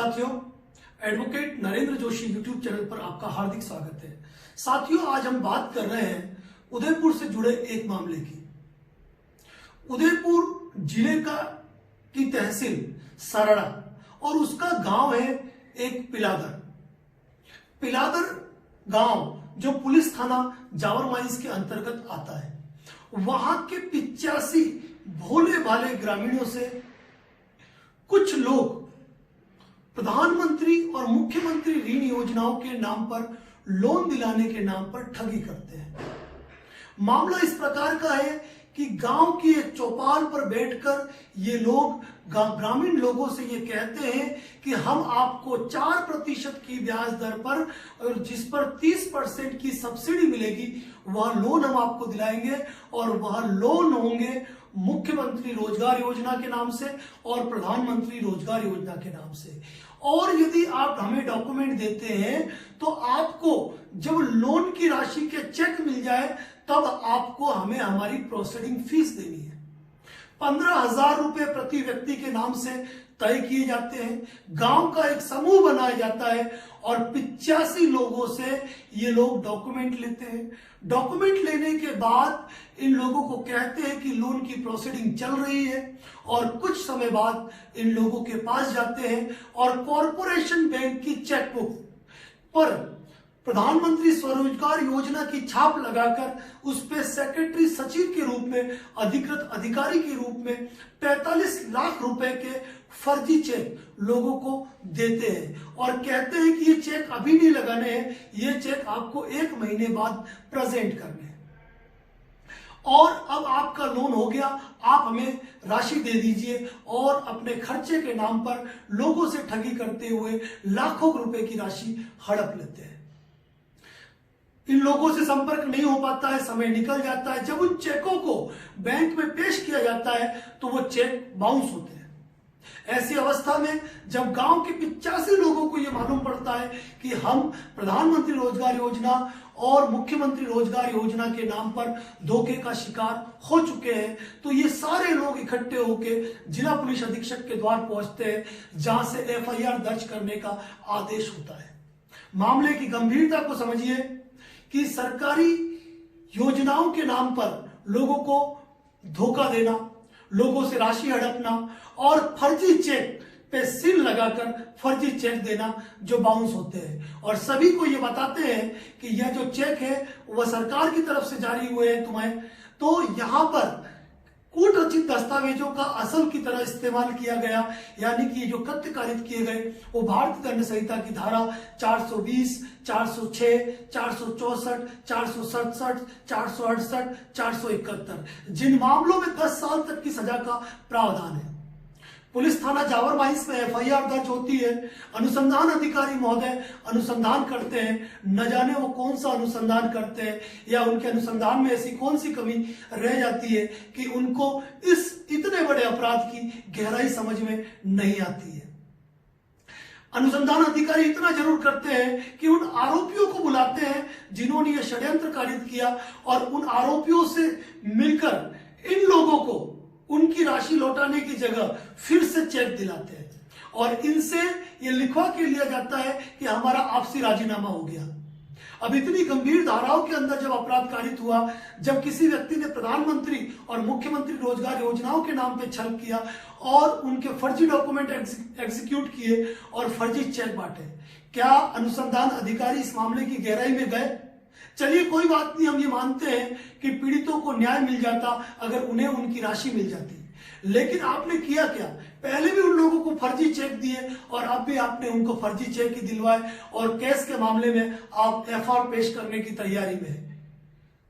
साथियों, advocate Narendra Joshi YouTube channel पर आपका हार्दिक स्वागत है। साथियों, आज हम बात कर रहे हैं उदयपुर से जुड़े एक मामले की। उदयपुर जिले की तहसील सरड़ा और उसका गांव है एक पिलादर गांव, जो पुलिस थाना जावर माइंस के अंतर्गत आता है। वहां के 85 भोले भाले ग्रामीणों से कुछ लोग प्रधानमंत्री और मुख्यमंत्री ऋण योजनाओं के नाम पर लोन दिलाने के नाम पर ठगी करते हैं। मामला इस प्रकार का है कि गांव की एक चौपाल पर बैठकर ये लोग ग्रामीण लोगों से ये कहते हैं कि हम आपको 4% की ब्याज दर पर और जिस पर 30% की सब्सिडी मिलेगी वह लोन हम आपको दिलाएंगे, और वह लोन होंगे मुख्यमंत्री रोजगार योजना के नाम से और प्रधानमंत्री रोजगार योजना के नाम से। और यदि आप हमें डॉक्यूमेंट देते हैं तो आपको जब लोन की राशि के चेक मिल जाए तब आपको हमें हमारी प्रोसेसिंग फीस देनी है। 15,000 रुपए प्रति व्यक्ति के नाम से तय किए जाते हैं। गांव का एक समूह बनाया जाता है और 85 लोगों से ये लोग डॉक्यूमेंट लेते हैं। डॉक्यूमेंट लेने के बाद इन लोगों को कहते हैं कि लोन की प्रोसीडिंग चल रही है, और कुछ समय बाद इन लोगों के पास जाते हैं और कॉरपोरेशन बैंक की चेकबुक पर प्रधानमंत्री स्वरोजगार योजना की छाप लगाकर उस पे सेक्रेटरी सचिव के रूप में, अधिकृत अधिकारी के रूप में 45 लाख रुपए के फर्जी चेक लोगों को देते हैं और कहते हैं कि ये चेक अभी नहीं लगाने हैं, ये चेक आपको 1 महीने बाद प्रेजेंट करने हैं और अब आपका लोन हो गया, आप हमें राशि दे दीजिए। और अपने खर्चे के नाम पर लोगों से ठगी करते हुए लाखों रुपए की राशि हड़प लेते हैं। इन लोगों से संपर्क नहीं हो पाता है, समय निकल जाता है। जब उन चेकों को बैंक में पेश किया जाता है तो वो चेक बाउंस होते हैं। ऐसी अवस्था में जब गांव के 85 लोगों को यह मालूम पड़ता है कि हम प्रधानमंत्री रोजगार योजना और मुख्यमंत्री रोजगार योजना के नाम पर धोखे का शिकार हो चुके हैं, तो ये सारे लोग इकट्ठे होकर जिला पुलिस अधीक्षक के द्वार पहुंचते हैं, जहां से FIR दर्ज करने का आदेश होता है। मामले की गंभीरता को समझिए कि सरकारी योजनाओं के नाम पर लोगों को धोखा देना, लोगों से राशि हड़पना और फर्जी चेक पे सील लगाकर फर्जी चेक देना जो बाउंस होते हैं, और सभी को ये बताते हैं कि यह जो चेक है वह सरकार की तरफ से जारी हुए हैं तुम्हें। तो यहां पर कूट रचित दस्तावेजों का असल की तरह इस्तेमाल किया गया, यानी कि जो कृत्य कारित किए गए वो भारतीय दंड संहिता की धारा 420, 406, 464, 467, 468, 471 जिन मामलों में 10 साल तक की सजा का प्रावधान है। पुलिस थाना जावर माइंस में FIR दर्ज होती है। अनुसंधान अधिकारी महोदय अनुसंधान करते हैं, न जाने वो कौन सा अनुसंधान करते हैं या उनके अनुसंधान में ऐसी कौन सी कमी रह जाती है कि उनको इस इतने बड़े अपराध की गहराई समझ में नहीं आती है। अनुसंधान अधिकारी इतना जरूर करते हैं कि उन आरोपियों को बुलाते हैं जिन्होंने यह षड्यंत्र कारित किया, और उन आरोपियों से मिलकर इन लोगों को उनकी राशि लौटाने की जगह फिर से चेक दिलाते हैं और इनसे यह लिखवा के लिया जाता है कि हमारा आपसी राजीनामा हो गया। अब इतनी गंभीर धाराओं के अंदर जब अपराध कारित हुआ, जब किसी व्यक्ति ने प्रधानमंत्री और मुख्यमंत्री रोजगार योजनाओं के नाम पे छल किया और उनके फर्जी डॉक्यूमेंट एग्जीक्यूट किए और फर्जी चेक बांटे, क्या अनुसंधान अधिकारी इस मामले की गहराई में गए? चलिए कोई बात नहीं, हम ये मानते हैं कि पीड़ितों को न्याय मिल जाता अगर उन्हें उनकी राशि मिल जाती, लेकिन आपने किया क्या? पहले भी उन लोगों को फर्जी चेक दिए और अब भी आपने उनको फर्जी चेक ही दिलवाए, और केस के मामले में आप FR पेश करने की तैयारी में है।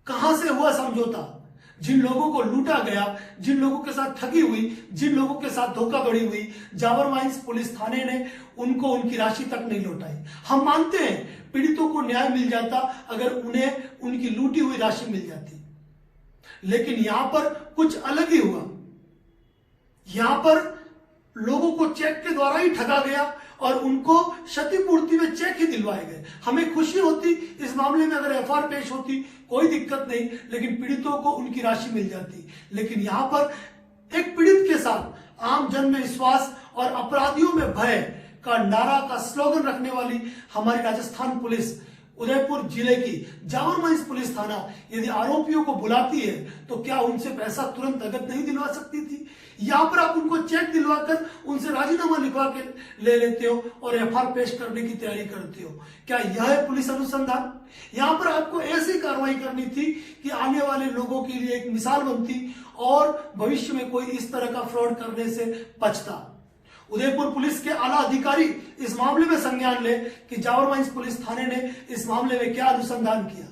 कहां से हुआ समझौता? जिन लोगों को लूटा गया, जिन लोगों के साथ ठगी हुई, जिन लोगों के साथ धोखाधड़ी हुई, जावर माइंस पुलिस थाने ने उनको उनकी राशि तक नहीं लौटाई। हम मानते हैं पीड़ितों को न्याय मिल जाता अगर उन्हें उनकी लूटी हुई राशि मिल जाती, लेकिन यहां पर कुछ अलग ही हुआ। यहां पर लोगों को चेक के द्वारा ही ठगा गया और उनको क्षतिपूर्ति में चेक ही दिलवाए गए। हमें खुशी होती इस मामले में अगर FR पेश होती, कोई दिक्कत नहीं, लेकिन पीड़ितों को उनकी राशि मिल जाती। लेकिन यहां पर एक पीड़ित के साथ आम जन में विश्वास और अपराधियों में भय का नारा का स्लोगन रखने वाली हमारी राजस्थान पुलिस उदयपुर जिले की जावर माइंस पुलिस थाना यदि आरोपियों को बुलाती है तो क्या उनसे पैसा तुरंत नगद नहीं दिलवा सकती थी? यहाँ पर आप उनको चेक दिलवाकर उनसे राजीनामा लिखवा के ले लेते हो और एफआईआर पेश करने की तैयारी करते हो। क्या यह है पुलिस अनुसंधान? यहाँ पर आपको ऐसी कार्रवाई करनी थी कि आने वाले लोगों के लिए एक मिसाल बनती और भविष्य में कोई इस तरह का फ्रॉड करने से बचता। उदयपुर पुलिस के आला अधिकारी इस मामले में संज्ञान ले कि जावर माइंस पुलिस थाने ने इस मामले में क्या अनुसंधान किया,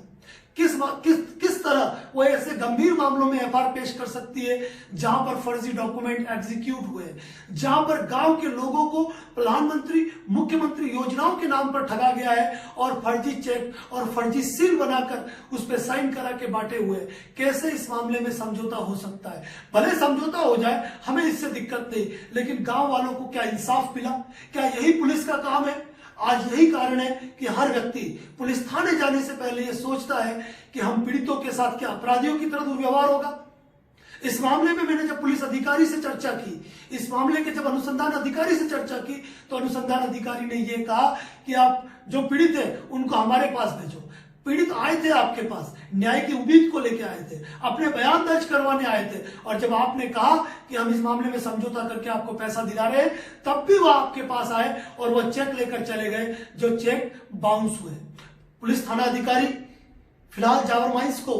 किस तरह वो ऐसे गंभीर मामलों में एफआईआर पेश कर सकती है जहां पर फर्जी डॉक्यूमेंट एग्जीक्यूट हुए, जहां पर गांव के लोगों को प्रधानमंत्री मुख्यमंत्री योजनाओं के नाम पर ठगा गया है और फर्जी चेक और फर्जी सील बनाकर उस पर साइन करा के बांटे हुए। कैसे इस मामले में समझौता हो सकता है? भले समझौता हो जाए, हमें इससे दिक्कत नहीं, लेकिन गांव वालों को क्या इंसाफ मिला? क्या यही पुलिस का काम है? आज यही कारण है कि हर व्यक्ति पुलिस थाने जाने से पहले यह सोचता है कि हम पीड़ितों के साथ क्या अपराधियों की तरह दुर्व्यवहार होगा। इस मामले में मैंने जब पुलिस अधिकारी से चर्चा की, इस मामले के जब अनुसंधान अधिकारी से चर्चा की, तो अनुसंधान अधिकारी ने यह कहा कि आप जो पीड़ित है उनको हमारे पास भेजो। पीड़ित आए थे आपके पास, न्याय की उम्मीद को लेकर आए थे, अपने बयान दर्ज करवाने आए थे, और जब आपने कहा कि हम इस मामले में समझौता करके आपको पैसा दिला रहे हैं, तब भी वो आपके पास आए और वो चेक लेकर चले गए, जो चेक बाउंस हुए। पुलिस थाना अधिकारी फिलहाल जावर माइंस को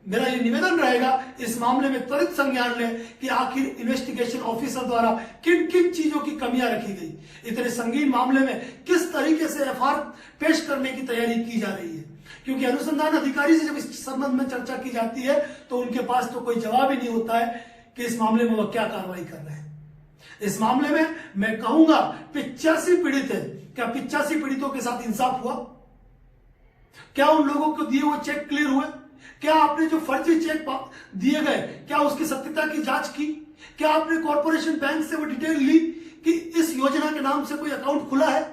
मेरा ये निवेदन रहेगा, इस मामले में त्वरित संज्ञान लें कि आखिर इन्वेस्टिगेशन ऑफिसर द्वारा किन किन चीजों की कमियां रखी गई, इतने संगीन मामले में किस तरीके से एफआईआर पेश करने की तैयारी की जा रही है। क्योंकि अनुसंधान अधिकारी से जब इस संबंध में चर्चा की जाती है तो उनके पास तो कोई जवाब ही नहीं होता है कि इस मामले में वो क्या कार्रवाई कर रहे हैं। इस मामले में मैं कहूंगा 85 पीड़ित है, क्या 85 पीड़ितों के साथ इंसाफ हुआ? क्या उन लोगों को दिए हुए चेक क्लियर हुए? क्या आपने जो फर्जी चेक दिए गए, क्या उसकी सत्यता की जांच की? क्या आपने कॉर्पोरेशन बैंक से वो डिटेल ली कि इस योजना के नाम से कोई अकाउंट खुला है?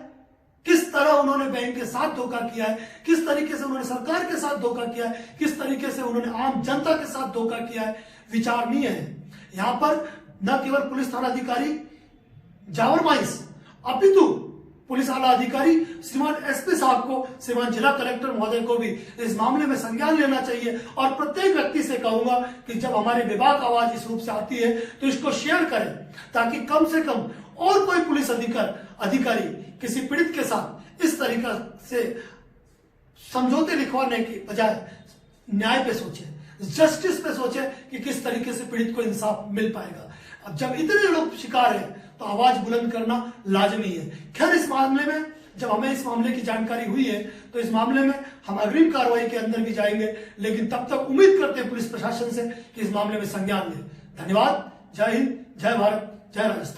किस तरह उन्होंने बैंक के साथ धोखा किया है, किस तरीके से उन्होंने सरकार के साथ धोखा किया है, किस तरीके से उन्होंने आम जनता के साथ धोखा किया है, विचारणीय है। यहां पर न केवल पुलिस थाना अधिकारी जावर माइंस अपितु पुलिस आला अधिकारी श्रीमान एसपी साहब को, श्रीमान जिला कलेक्टर महोदय को भी इस मामले में संज्ञान लेना चाहिए। और प्रत्येक व्यक्ति से कहूंगा कि जब हमारे विभाग आवाज इस रूप से आती है तो इसको शेयर करें, ताकि कम से कम और कोई पुलिस अधिकारी किसी पीड़ित के साथ इस तरीका से समझौते लिखवाने की बजाय न्याय पे सोचे, जस्टिस पे सोचे कि किस तरीके से पीड़ित को इंसाफ मिल पाएगा। अब जब इतने लोग शिकार हैं तो आवाज बुलंद करना लाजमी है। खैर, इस मामले में जब हमें इस मामले की जानकारी हुई है तो इस मामले में हम अग्रिम कार्रवाई के अंदर भी जाएंगे, लेकिन तब तक उम्मीद करते हैं पुलिस प्रशासन से कि इस मामले में संज्ञान ले। धन्यवाद। जय हिंद, जय भारत, जय राजस्थान।